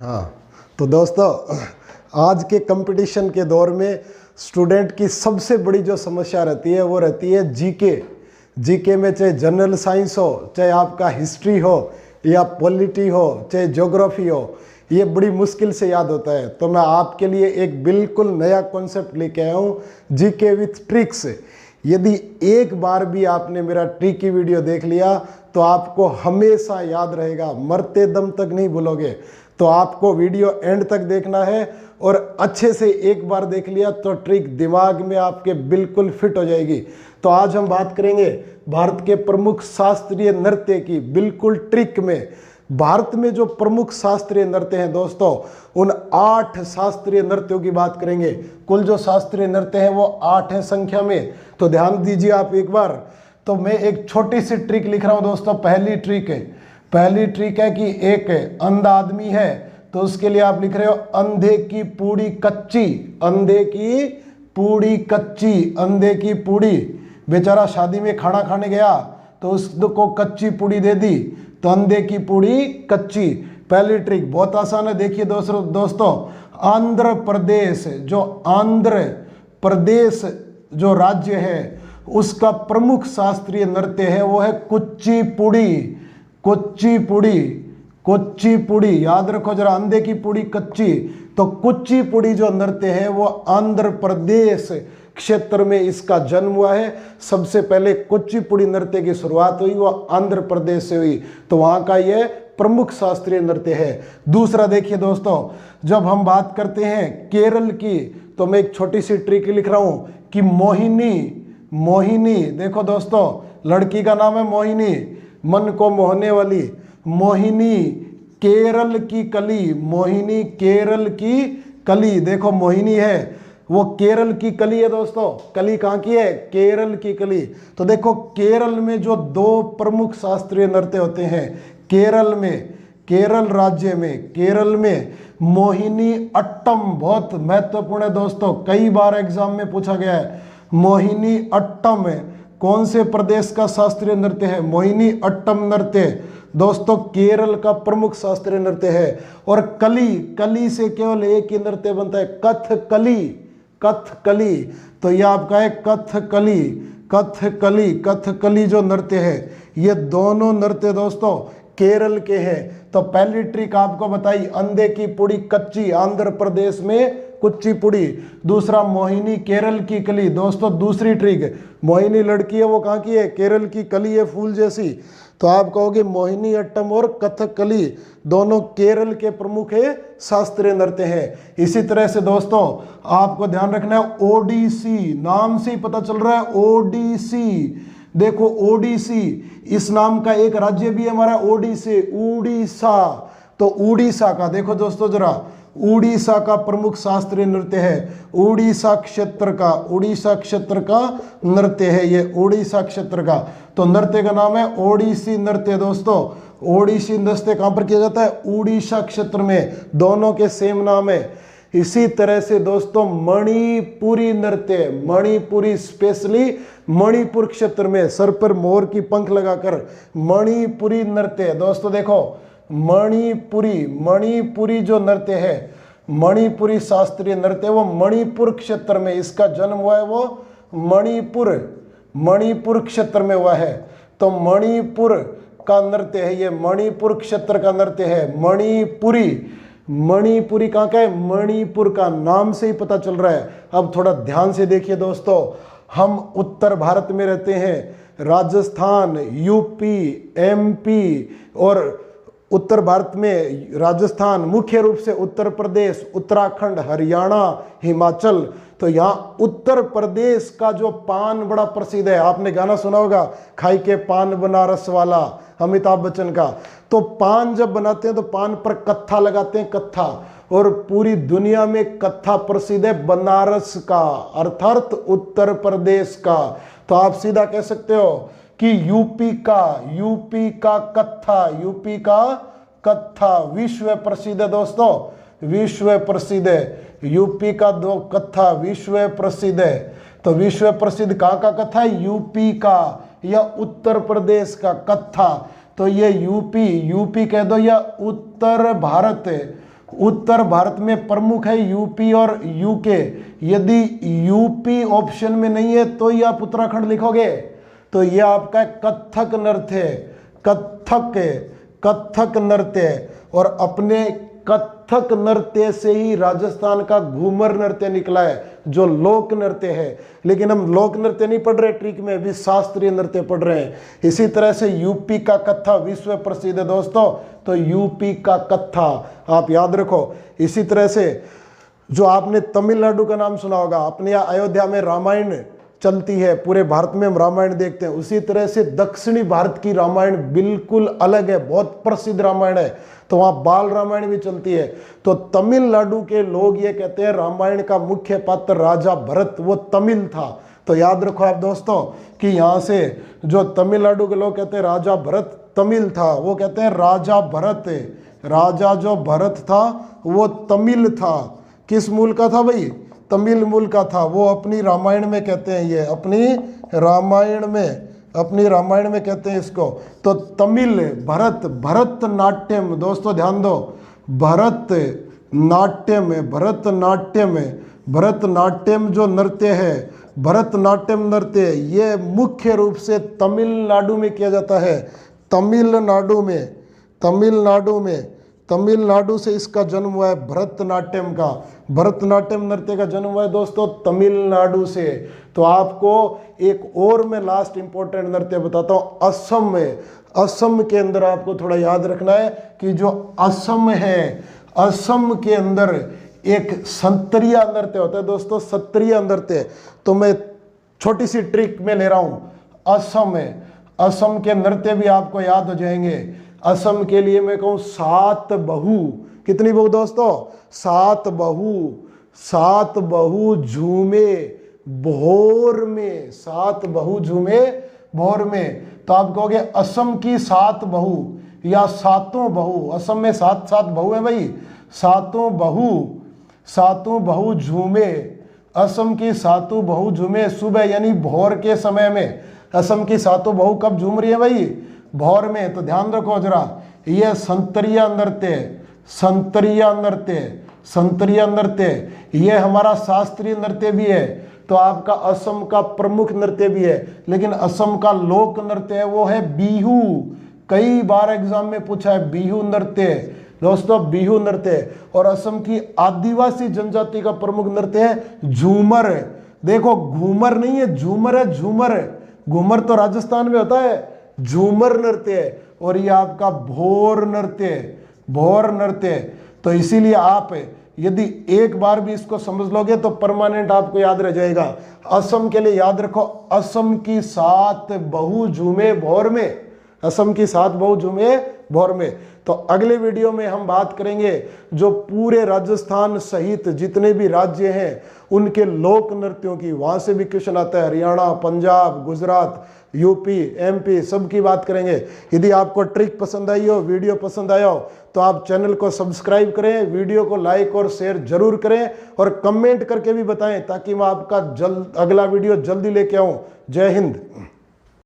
हाँ, तो दोस्तों आज के कंपटीशन के दौर में स्टूडेंट की सबसे बड़ी जो समस्या रहती है वो रहती है जीके में चाहे जनरल साइंस हो, चाहे आपका हिस्ट्री हो या पॉलिटी हो, चाहे ज्योग्राफी हो, ये बड़ी मुश्किल से याद होता है। तो मैं आपके लिए एक बिल्कुल नया कॉन्सेप्ट लेके आया हूँ, जीके विथ ट्रिक्स। यदि एक बार भी आपने मेरा ट्रिक की वीडियो देख लिया तो आपको हमेशा याद रहेगा, मरते दम तक नहीं भूलोगे। तो आपको वीडियो एंड तक देखना है और अच्छे से एक बार देख लिया तो ट्रिक दिमाग में आपके बिल्कुल फिट हो जाएगी। तो आज हम बात करेंगे भारत के प्रमुख शास्त्रीय नृत्य की, बिल्कुल ट्रिक में। भारत में जो प्रमुख शास्त्रीय नृत्य हैं दोस्तों, उन 8 शास्त्रीय नृत्यों की बात करेंगे। कुल जो शास्त्रीय नृत्य हैं वो 8 हैं संख्या में। तो ध्यान दीजिए आप एक बार। तो मैं एक छोटी सी ट्रिक लिख रहा हूं दोस्तों। पहली ट्रिक है कि एक अंधा आदमी है तो उसके लिए आप लिख रहे हो अंधे की पूड़ी कच्ची। अंधे की पूड़ी, बेचारा शादी में खाना खाने गया तो उसको कच्ची पूड़ी दे दी, तो अंधे की पूड़ी कच्ची। पहली ट्रिक बहुत आसान है। देखिए दोस्तों आंध्र प्रदेश जो राज्य है उसका प्रमुख शास्त्रीय नृत्य है वो है कुचिपुड़ी। याद रखो जरा, अंधे की पूड़ी कच्ची। तो कुचिपुड़ी जो नृत्य है वो आंध्र प्रदेश क्षेत्र में इसका जन्म हुआ है। सबसे पहले कुचिपुड़ी नृत्य की शुरुआत हुई वो आंध्र प्रदेश से हुई, तो वहां का ये प्रमुख शास्त्रीय नृत्य है। दूसरा देखिए दोस्तों, जब हम बात करते हैं केरल की तो मैं एक छोटी सी ट्रिक लिख रहा हूं कि मोहिनी। देखो दोस्तों, लड़की का नाम है मोहिनी, मन को मोहने वाली। मोहिनी केरल की कली। देखो मोहिनी है वो केरल की कली है दोस्तों। कली कहाँ की है? केरल की कली। तो देखो केरल में जो 2 प्रमुख शास्त्रीय नृत्य होते हैं केरल राज्य में मोहिनी अट्टम बहुत महत्वपूर्ण है दोस्तों, कई बार एग्जाम में पूछा गया है। मोहिनी अट्टम है कौन से प्रदेश का शास्त्रीय नृत्य है? मोहिनी अट्टम नृत्य दोस्तों केरल का प्रमुख शास्त्रीय नृत्य है। और कली से केवल एक ही नृत्य बनता है, कथकली। तो यह आपका है कथकली जो नृत्य है, ये दोनों नृत्य दोस्तों केरल के हैं। तो पहली ट्रिक आपको बताई, अंधे की पूड़ी कच्ची, आंध्र प्रदेश में कुचिपुड़ी। दूसरा मोहिनी केरल की कली। दोस्तों दूसरी ट्रिक, मोहिनी लड़की है वो कहाँ की है? केरल की कली है फूल जैसी। तो आप कहोगे मोहिनी अट्टम और कथकली दोनों केरल के प्रमुख शास्त्रीय नृत्य हैं। इसी तरह से दोस्तों आपको ध्यान रखना है ओडिसी, नाम से ही पता चल रहा है ओडिसी। देखो ओडिसी, इस नाम का एक राज्य भी है हमारा उड़ीसा। तो उड़ीसा का देखो दोस्तों जरा, उड़ीसा का प्रमुख शास्त्रीय नृत्य है, उड़ीसा क्षेत्र का नृत्य है ये, उड़ीसा क्षेत्र का। तो नृत्य का नाम है ओडिसी नृत्य दोस्तों। ओडिसी नृत्य कहां पर किया जाता है? उड़ीसा क्षेत्र में, दोनों के सेम नाम है। इसी तरह से दोस्तों मणिपुरी नृत्य, स्पेशली मणिपुर क्षेत्र में सर पर मोर की पंख लगाकर मणिपुरी नृत्य। दोस्तों देखो मणिपुरी जो नृत्य है, मणिपुरी शास्त्रीय नृत्य, वो मणिपुर क्षेत्र में इसका जन्म हुआ है, वो मणिपुर क्षेत्र में हुआ है। तो मणिपुर का नृत्य है ये, मणिपुर क्षेत्र का नृत्य है मणिपुरी कहाँ का है? मणिपुर का, नाम से ही पता चल रहा है। अब थोड़ा ध्यान से देखिए दोस्तों, हम उत्तर भारत में रहते हैं, राजस्थान, यूपी, एमपी और उत्तर भारत में राजस्थान, मुख्य रूप से उत्तर प्रदेश, उत्तराखंड, हरियाणा, हिमाचल। तो यहाँ उत्तर प्रदेश का जो पान बड़ा प्रसिद्ध है। आपने गाना सुना होगा, खाई के पान बनारस वाला, अमिताभ बच्चन का। तो पान जब बनाते हैं तो पान पर कत्था लगाते हैं, कत्था। और पूरी दुनिया में कत्था प्रसिद्ध है बनारस का, अर्थात उत्तर प्रदेश का। तो आप सीधा कह सकते हो कि यूपी का कत्था विश्व प्रसिद्ध है दोस्तों, विश्व प्रसिद्ध है। यूपी का कत्था विश्व प्रसिद्ध है। तो विश्व प्रसिद्ध कहाँ का कत्था है? यूपी का या उत्तर प्रदेश का कत्था। तो ये यूपी कह दो या उत्तर भारत, उत्तर भारत में प्रमुख है यूपी और यूके। यदि यूपी ऑप्शन में नहीं है तो ही आप उत्तराखंड लिखोगे। तो ये आपका कथक नृत्य है, कथक नृत्य। और अपने कथक नृत्य से ही राजस्थान का घूमर नृत्य निकला है जो लोक नृत्य है। लेकिन हम लोक नृत्य नहीं पढ़ रहे ट्रिक में, भी शास्त्रीय नृत्य पढ़ रहे हैं। इसी तरह से यूपी का कत्था विश्व प्रसिद्ध है दोस्तों, तो यूपी का कत्था आप याद रखो। इसी तरह से जो आपने तमिलनाडु का नाम सुना होगा, अपने यहाँ अयोध्या में रामायण चलती है, पूरे भारत में हम रामायण देखते हैं। उसी तरह से दक्षिणी भारत की रामायण बिल्कुल अलग है, बहुत प्रसिद्ध रामायण है, तो वहाँ बाल रामायण भी चलती है। तो तमिलनाडु के लोग ये कहते हैं रामायण का मुख्य पात्र राजा भरत वो तमिल था। तो याद रखो आप दोस्तों कि यहाँ से जो तमिलनाडु के लोग कहते हैं राजा भरत तमिल था, वो कहते हैं राजा भरत, राजा जो भरत था वो तमिल था। किस मूल का था भाई? तमिल मूल का था। वो अपनी रामायण में कहते हैं, ये अपनी रामायण में कहते हैं इसको। तो तमिल भरत, भरतनाट्यम दोस्तों ध्यान दो, भरतनाट्यम जो नृत्य है, भरतनाट्यम नृत्य ये मुख्य रूप से तमिलनाडु में किया जाता है। तमिलनाडु से इसका जन्म हुआ है भरतनाट्यम का। भरतनाट्यम नृत्य का जन्म हुआ है दोस्तों तमिलनाडु से। तो आपको एक और मैं लास्ट इंपॉर्टेंट नृत्य बताता हूँ, असम में। असम के अंदर आपको थोड़ा याद रखना है कि जो असम है, असम के अंदर एक संतरिया नृत्य होता है दोस्तों, सत्रिया नृत्य। तो मैं छोटी सी ट्रिक में ले रहा हूँ। असम के नृत्य भी आपको याद हो जाएंगे। असम के लिए मैं कहूँ 7 बहू, कितनी बहू दोस्तों? 7 बहू झूमे भोर में, 7 बहू झूमे भोर में। तो आप कहोगे असम की 7 बहू या सातों बहू, असम में 7 बहू है भाई, सातों बहू झूमे, असम की 7 बहू झूमे सुबह यानी भोर के समय में। असम की 7 बहू कब झूम रही है भाई? भोर में। तो ध्यान रखो जरा, ये संतरिया नृत्य ये हमारा शास्त्रीय नृत्य भी है। तो आपका असम का प्रमुख नृत्य भी है, लेकिन असम का लोक नृत्य है वो है बिहू। कई बार एग्जाम में पूछा है बिहू नृत्य दोस्तों, बिहू नृत्य। और असम की आदिवासी जनजाति का प्रमुख नृत्य है झूमर। देखो घूमर नहीं है, झूमर है, घूमर तो राजस्थान में होता है, झूमर नृत्य। और ये आपका भोर नृत्य। तो इसीलिए आप यदि एक बार भी इसको समझ लोगे तो परमानेंट आपको याद रह जाएगा। असम के लिए याद रखो, असम की 7 बहू झूमे भोर में, असम की 7 बहू झूमे भोर में। तो अगले वीडियो में हम बात करेंगे जो पूरे राजस्थान सहित जितने भी राज्य हैं उनके लोक नृत्यों की। वहां से भी क्वेश्चन आता है, हरियाणा, पंजाब, गुजरात, यूपी, एमपी सब की बात करेंगे। यदि आपको ट्रिक पसंद आई हो, वीडियो पसंद आया हो तो आप चैनल को सब्सक्राइब करें, वीडियो को लाइक और शेयर जरूर करें और कमेंट करके भी बताएं ताकि मैं आपका अगला वीडियो जल्दी लेके आऊं। जय हिंद।